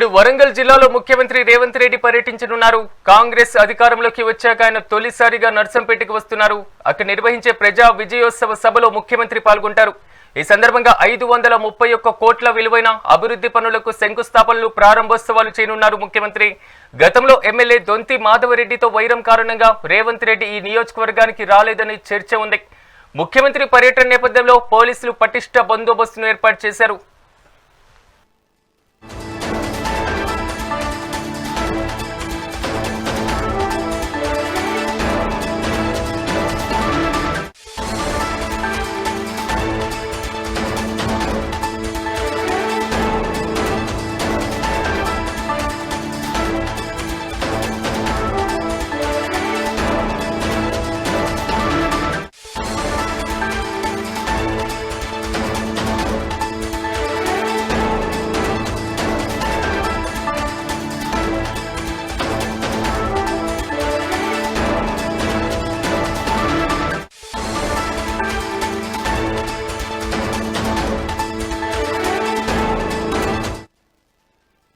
నేడు వరంగల్ జిల్లాలో ముఖ్యమంత్రి రేవంత్ రెడ్డి పర్యటించనున్నారు. కాంగ్రెస్ అధికారంలోకి వచ్చాక ఆయన తొలిసారిగా నర్సంపేటకు వస్తున్నారు. అక్కడ నిర్వహించే ప్రజా విజయోత్సవ సభలో ముఖ్యమంత్రి పాల్గొంటారు. ఈ సందర్భంగా 531 కోట్ల విలువైన అభివృద్ధి పనులకు శంకుస్థాపనలు, ప్రారంభోత్సవాలు చేయనున్నారు ముఖ్యమంత్రి. గతంలో ఎమ్మెల్యే దొంతి మాధవరెడ్డితో వైరం కారణంగా రేవంత్ రెడ్డి ఈ నియోజకవర్గానికి రాలేదని చర్చ ఉంది. ముఖ్యమంత్రి పర్యటన నేపథ్యంలో పోలీసులు పటిష్ట బందోబస్తును ఏర్పాటు చేశారు.